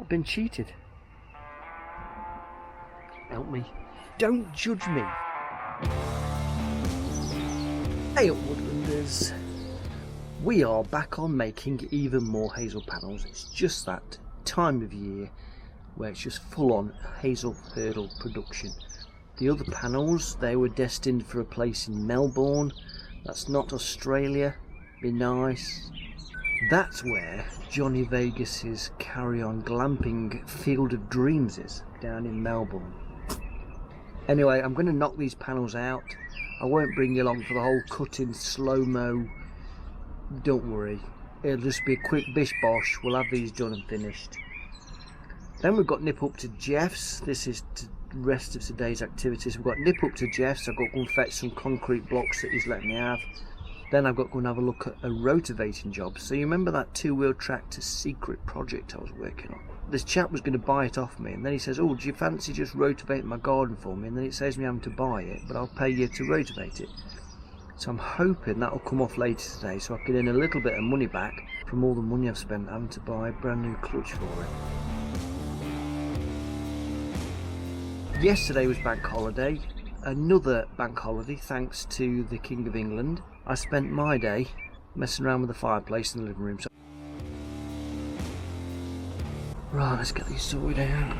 I've been cheated. Help me. Don't judge me. Hey up Woodlanders. We are back on making even more hazel panels. It's just that time of year where it's just full on hazel hurdle production. The other panels, they were destined for a place in Melbourne. That's not Australia. Be nice. That's where Johnny Vegas's Carry On Glamping Field of Dreams is, down in Melbourne. Anyway, I'm going to knock these panels out. I won't bring you along for the whole cutting slow-mo. Don't worry. It'll just be a quick bish bosh. We'll have these done and finished. Then we've got nip up to Jeff's. This is the rest of today's activities. We've got nip up to Jeff's. I've got to go and fetch some concrete blocks that he's let me have. Then I've got to go and have a look at a rotavating job. So you remember that two-wheel tractor secret project I was working on? This chap was going to buy it off me, and then he says, oh, do you fancy just rotavating my garden for me? And then it saves me having to buy it, but I'll pay you to rotovate it. So I'm hoping that'll come off later today, so I can earn a little bit of money back from all the money I've spent having to buy a brand new clutch for it. Yesterday was bank holiday, another bank holiday thanks to the King of England. I spent my day messing around with the fireplace in the living room. So right, let's get these sorted out.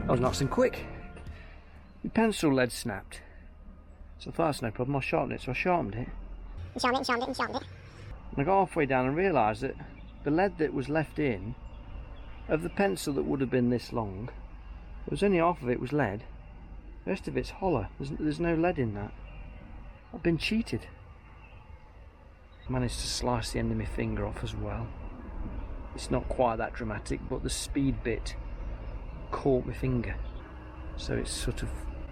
That was nice and quick. The pencil lead snapped. So I thought that's no problem, I'll sharpen it, so I sharpened it. You sharpened it, and sharpened it, and sharpened it. And I got halfway down and realised that the lead that was left in, of the pencil that would have been this long, there was only half of it was lead. The rest of it's hollow. There's no lead in that. I've been cheated. I managed to slice the end of my finger off as well. It's not quite that dramatic, but the speed bit caught my finger, so it's sort of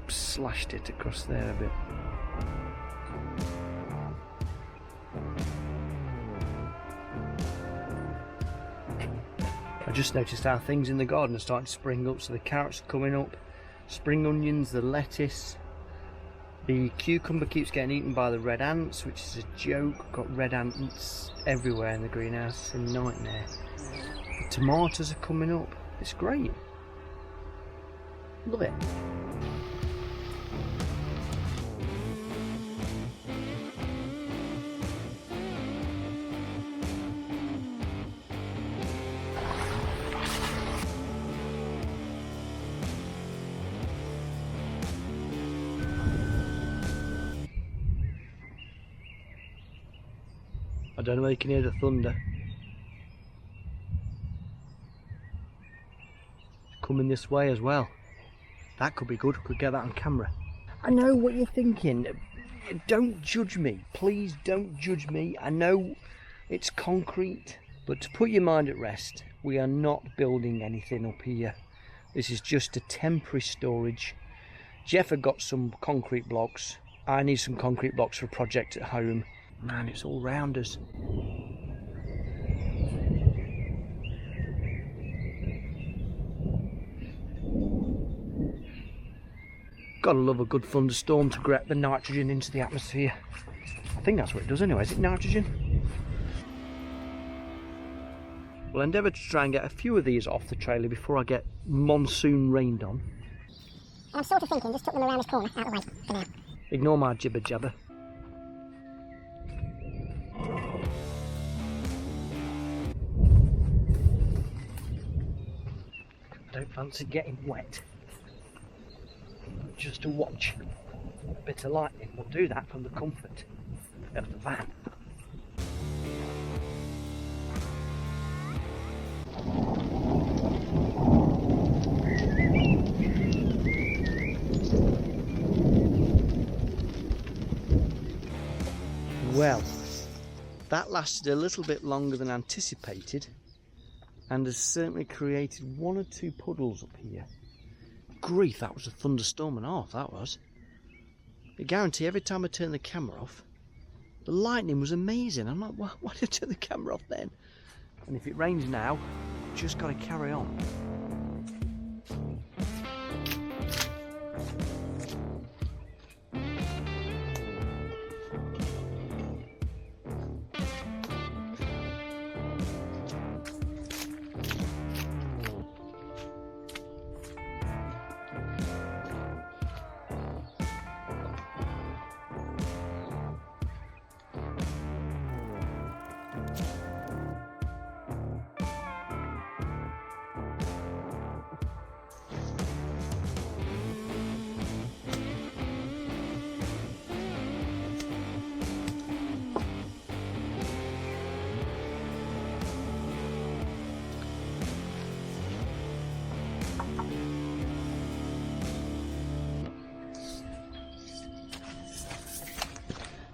slashed it across there a bit. I just noticed how things in the garden are starting to spring up. So the carrots are coming up, spring onions, the lettuce, the cucumber keeps getting eaten by the red ants, which is a joke. I've got red ants everywhere in the greenhouse, it's a nightmare. The tomatoes are coming up, it's great. Love it. I don't know whether you can hear the thunder. It's coming this way as well. That could be good, we could get that on camera. I know what you're thinking. Don't judge me, please don't judge me. I know it's concrete, but to put your mind at rest, we are not building anything up here. This is just a temporary storage. Jeff had got some concrete blocks. I need some concrete blocks for a project at home. Man, it's all round us. Gotta love a good thunderstorm to get the nitrogen into the atmosphere. I think that's what it does anyway, is it nitrogen? We'll endeavour to try and get a few of these off the trailer before I get monsoon rained on. I'm sort of thinking just tuck them around this corner, out of the way for now. Ignore my jibber jabber. I don't fancy getting wet. Just to watch a bit of lightning. We'll do that from the comfort of the van. Well, that lasted a little bit longer than anticipated and has certainly created one or two puddles up here. grief, that was a thunderstorm and a half, that was. I guarantee every time I turn the camera off, the lightning was amazing. I'm like, why did I turn the camera off then? And if it rains now, just got to carry on.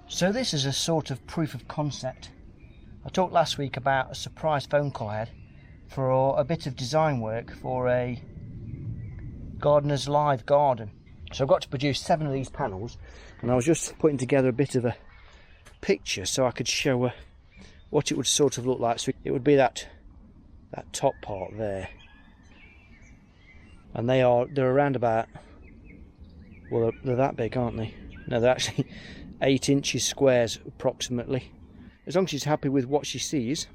So this is a sort of proof of concept. I talked last week about a surprise phone call I had for a bit of design work for a gardener's live garden. So I've got to produce 7 of these panels, and I was just putting together a bit of a picture so I could show her what it would sort of look like. So it would be that top part there, and they're around about, well, they're that big, aren't they? No, they're actually 8 inches squares approximately. As long as she's happy with what she sees,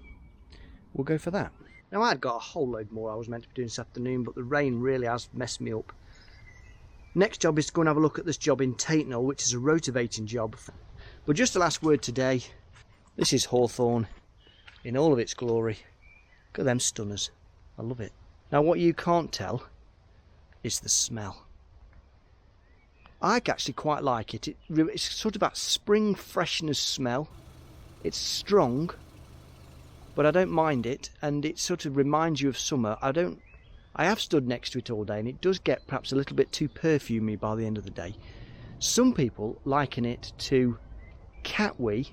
we'll go for that. Now, I'd got a whole load more I was meant to be doing this afternoon, but the rain really has messed me up. Next job is to go and have a look at this job in Tatenhall, which is a rotivating job. But just the last word today, this is Hawthorn in all of its glory. Look at them stunners. I love it. Now, what you can't tell is the smell. I actually quite like it. It's sort of that spring freshness smell. It's strong, but I don't mind it, and it sort of reminds you of summer. I have stood next to it all day, and it does get perhaps a little bit too perfumey by the end of the day. Some people liken it to catwee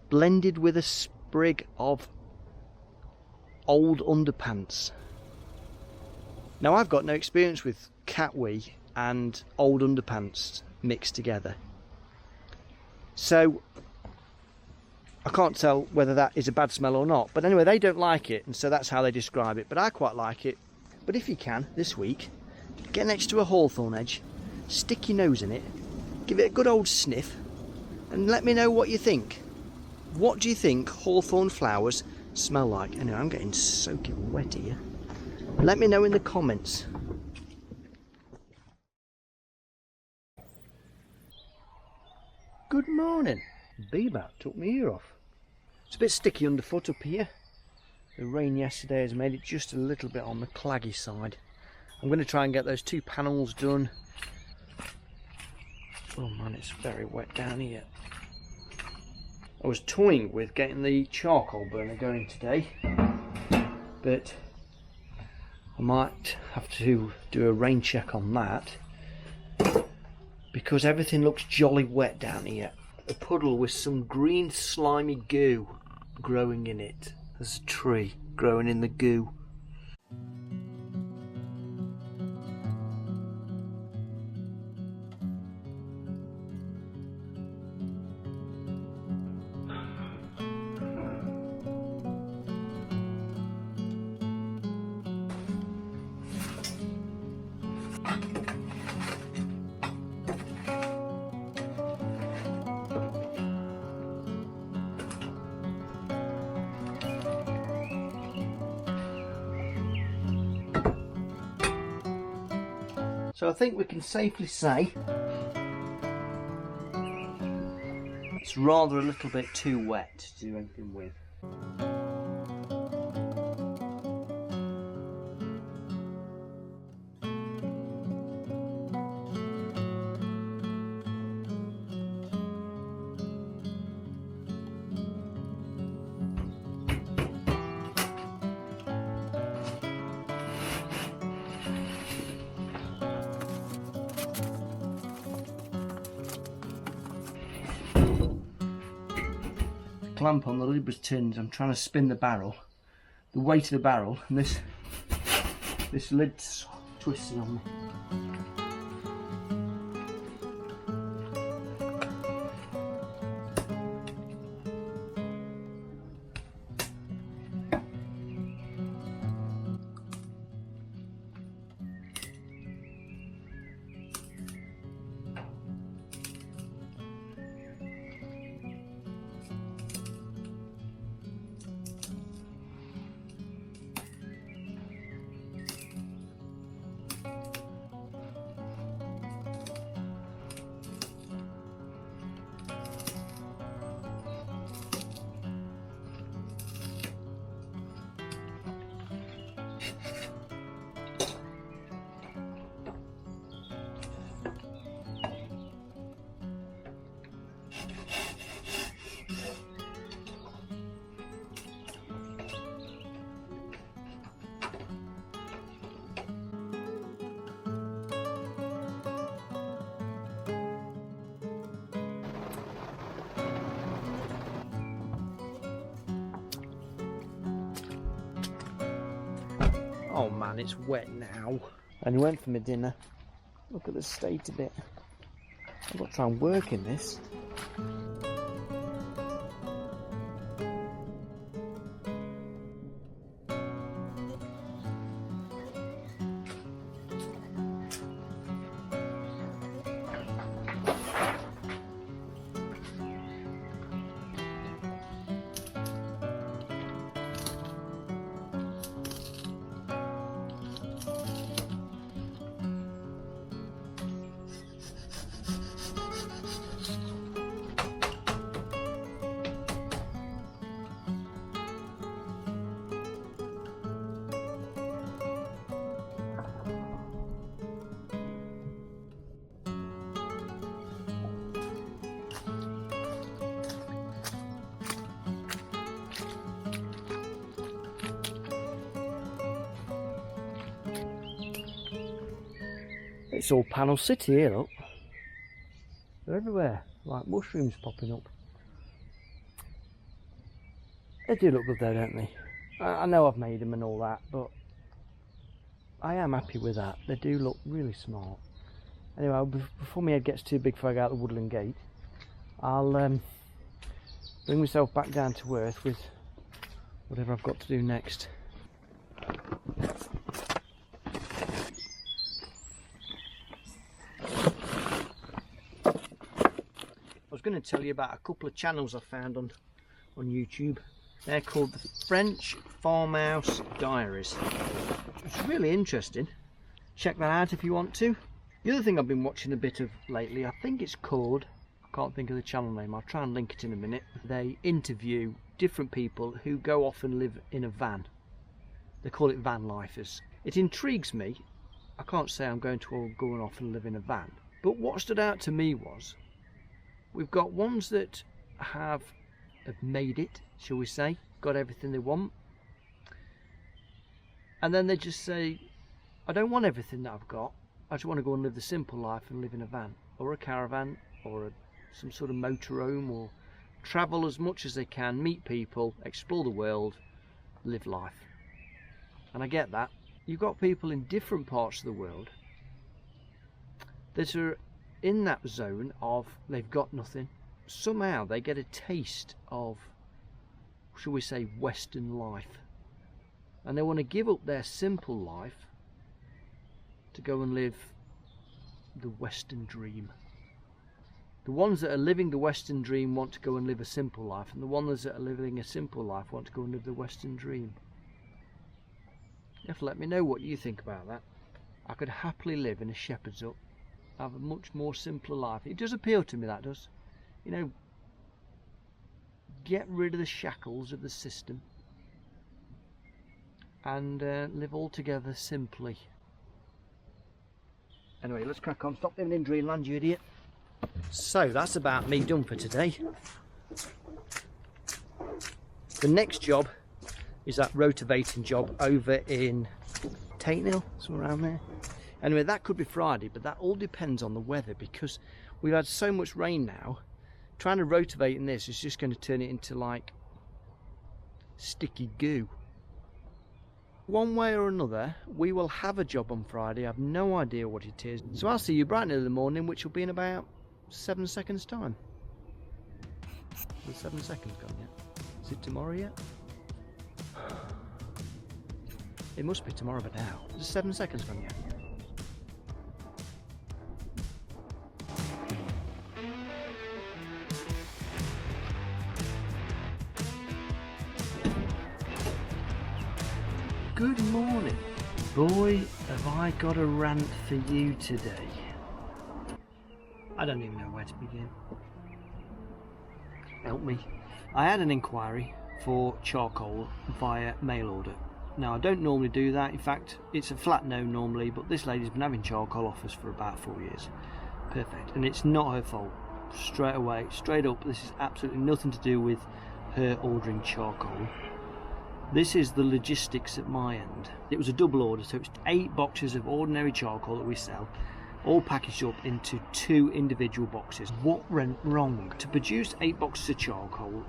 blended with a sprig of old underpants. Now, I've got no experience with catwee and old underpants mixed together, so I can't tell whether that is a bad smell or not. But anyway, they don't like it, and so that's how they describe it. But I quite like it. But if you can, this week, get next to a hawthorn hedge, stick your nose in it, give it a good old sniff, and let me know what you think. What do you think hawthorn flowers smell like? Anyway, I'm getting soaking wet here. Let me know in the comments. Good morning. Bee bat took my ear off. It's a bit sticky underfoot up here. The rain yesterday has made it just a little bit on the claggy side. I'm going to try and get those 2 panels done. Oh man, it's very wet down here. I was toying with getting the charcoal burner going today, but I might have to do a rain check on that, because everything looks jolly wet down here. A puddle with some green slimy goo growing in it. There's a tree growing in the goo. So I think we can safely say it's rather a little bit too wet to do anything with. Clamp on the lid was turned. I'm trying to spin the barrel, the weight of the barrel, and this lid's twisting on me. Oh man, it's wet now. And I went for my dinner. Look at the state of it. I've got to try and work in this. It's all panel city here, look. They're everywhere, like mushrooms popping up. They do look good though, don't they? I know I've made them and all that, but I am happy with that. They do look really smart. Anyway, before my head gets too big before I go out the Woodland gate, I'll bring myself back down to earth with whatever I've got to do next. I was going to tell you about a couple of channels I found on YouTube. They're called the French Farmhouse Diaries. It's really interesting. Check that out if you want to. The other thing I've been watching a bit of lately, I think it's called, I can't think of the channel name, I'll try and link it in a minute. They interview different people who go off and live in a van. They call it van lifers. It intrigues me. I can't say I'm going to go off and live in a van. But what stood out to me was, we've got ones that have made it, shall we say, got everything they want. And then they just say, I don't want everything that I've got. I just want to go and live the simple life and live in a van or a caravan or some sort of motorhome, or travel as much as they can, meet people, explore the world, live life. And I get that. You've got people in different parts of the world that are in that zone of they've got nothing. Somehow they get a taste of, shall we say, Western life, and they want to give up their simple life to go and live the Western dream. The ones that are living the Western dream want to go and live a simple life, and the ones that are living a simple life want to go and live the Western dream. You have to let me know what you think about that. I could happily live in a shepherd's hut, have a much more simpler life. It does appeal to me, that does. You know, get rid of the shackles of the system and live altogether simply. Anyway, let's crack on. Stop living in dreamland, you idiot. So that's about me done for today. The next job is that rotivating job over in Tainthill, somewhere around there. Anyway, that could be Friday, but that all depends on the weather, because we've had so much rain now. Trying to rotivate in this is just going to turn it into like sticky goo. One way or another, we will have a job on Friday. I have no idea what it is. So I'll see you bright and early in the morning, which will be in about 7 seconds time. Is 7 seconds gone yet? Is it tomorrow yet? It must be tomorrow by now. Is 7 seconds gone yet? Good morning. Boy, have I got a rant for you today. I don't even know where to begin. Help me. I had an inquiry for charcoal via mail order. Now, I don't normally do that. In fact, it's a flat no normally, but this lady's been having charcoal offers for about 4 years. Perfect. And it's not her fault. Straight away, straight up, this is absolutely nothing to do with her ordering charcoal. This is the logistics at my end. It was a double order, so it's 8 boxes of ordinary charcoal that we sell, all packaged up into 2 individual boxes. What went wrong? To produce 8 boxes of charcoal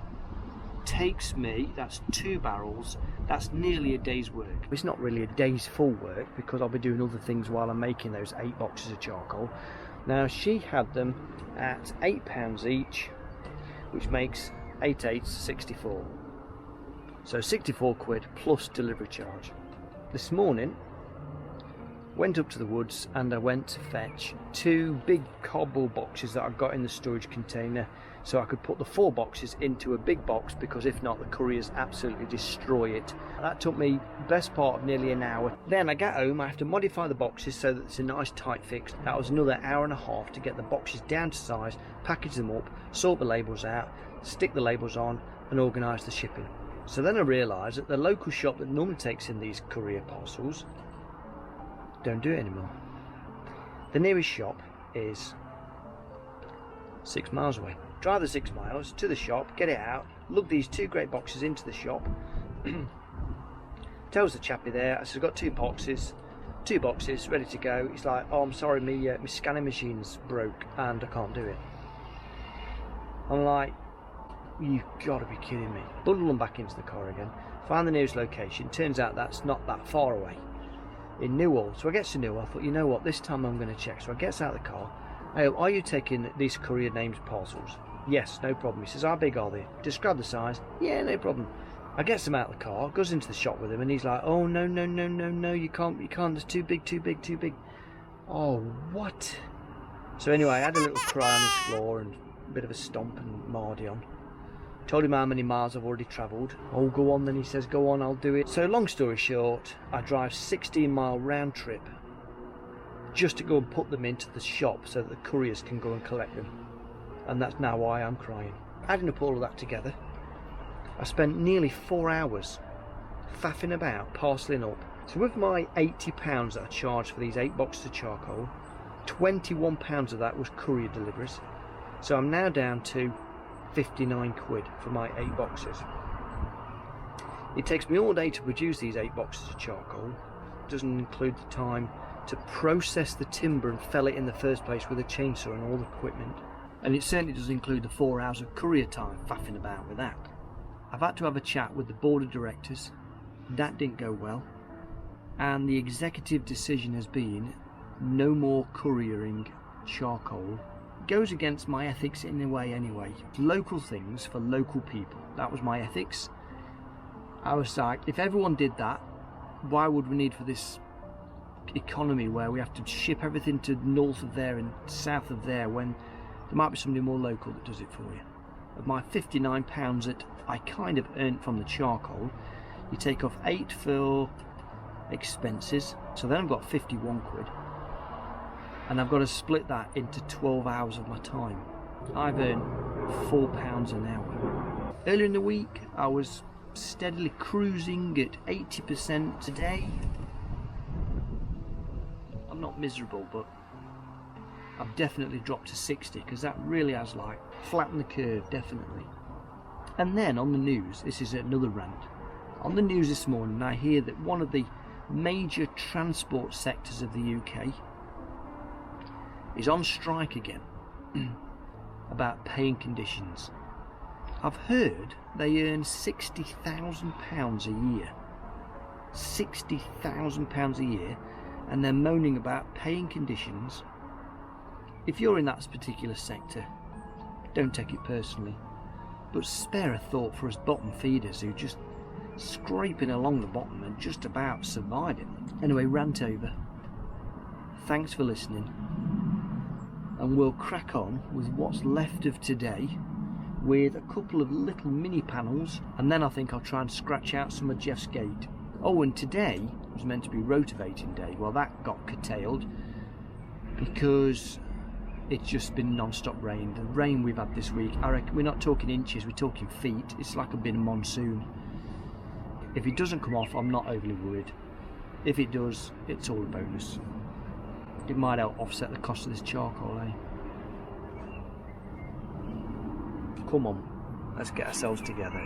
takes me, that's 2 barrels, that's nearly a day's work. It's not really a day's full work because I'll be doing other things while I'm making those 8 boxes of charcoal. Now, she had them at £8 each, which makes 8 8s 64. So 64 quid plus delivery charge. This morning, went up to the woods and I went to fetch 2 big cardboard boxes that I've got in the storage container so I could put the 4 boxes into a big box, because if not the couriers absolutely destroy it. That took me best part of nearly an hour. Then I get home, I have to modify the boxes so that it's a nice tight fix. That was another hour and a half to get the boxes down to size, package them up, sort the labels out, stick the labels on and organise the shipping. So then I realised that the local shop that normally takes in these courier parcels don't do it anymore. The nearest shop is 6 miles away. Drive the 6 miles to the shop, get it out, lug these 2 great boxes into the shop. Tells the chappie there, I said, I've got 2 boxes ready to go. He's like, oh, I'm sorry, my scanning machine's broke and I can't do it. I'm like, you've got to be kidding me. Bundle them back into the car again, find the nearest location. Turns out that's not that far away, in Newhall. So I get to Newhall, I thought, you know what, this time I'm going to check. So I get out of the car. Hey, are you taking these courier named parcels? Yes, no problem. He says, how big are they? Describe the size. Yeah, no problem. I get them out of the car, goes into the shop with him, and he's like, oh, no, you can't, it's too big. Oh, what? So anyway, I had a little cry on his floor and a bit of a stomp and Mardy on. Told him how many miles I've already travelled. Oh, go on then, he says, go on, I'll do it. So long story short, I drive 16-mile round trip just to go and put them into the shop so that the couriers can go and collect them. And that's now why I'm crying. Adding up all of that together, I spent nearly 4 hours faffing about, parcelling up. So with my £80 that I charged for these 8 boxes of charcoal, £21 of that was courier deliveries. So I'm now down to 59 quid for my 8 boxes. It takes me all day to produce these 8 boxes of charcoal. It doesn't include the time to process the timber and fell it in the first place with a chainsaw and all the equipment. And it certainly doesn't include the 4 hours of courier time faffing about with that. I've had to have a chat with the board of directors. That didn't go well. And the executive decision has been no more couriering charcoal. Goes against my ethics in a way anyway. Local things for local people. That was my ethics. I was like, if everyone did that, why would we need for this economy where we have to ship everything to north of there and south of there when there might be somebody more local that does it for you? Of my £59 that I kind of earned from the charcoal, you take off 8 for expenses, so then I've got 51 quid. And I've got to split that into 12 hours of my time. I've earned £4 an hour. Earlier in the week, I was steadily cruising at 80%. Today, I'm not miserable, but I've definitely dropped to 60, because that really has like flattened the curve, definitely. And then on the news, this is another rant. On the news this morning, I hear that one of the major transport sectors of the UK is on strike again about paying conditions. I've heard they earn £60,000 a year. £60,000 a year, and they're moaning about paying conditions. If you're in that particular sector, don't take it personally, but spare a thought for us bottom feeders who just scraping along the bottom and just about surviving. Anyway, rant over. Thanks for listening, and we'll crack on with what's left of today with a couple of little mini panels, and then I think I'll try and scratch out some of Jeff's gate. Oh, and today was meant to be rotivating day. Well, that got curtailed because it's just been non-stop rain. The rain we've had this week, I reckon we're not talking inches, we're talking feet. It's like a bit of monsoon. If it doesn't come off, I'm not overly worried. If it does, it's all a bonus. It might help offset the cost of this charcoal, eh? Come on, let's get ourselves together.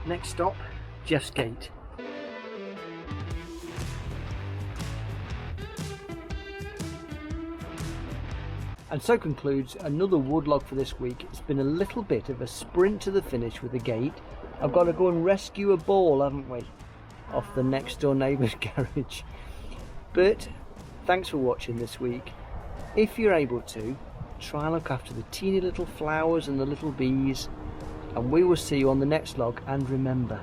Next stop, Jeff's gate. And so concludes another woodlog for this week. It's been a little bit of a sprint to the finish with the gate. I've got to go and rescue a ball, haven't we, off the next door neighbour's garage. But thanks for watching this week. If you're able to, try and look after the teeny little flowers and the little bees, and we will see you on the next log. And remember,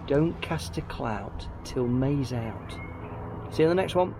don't cast a cloud till May's out. See you on the next one.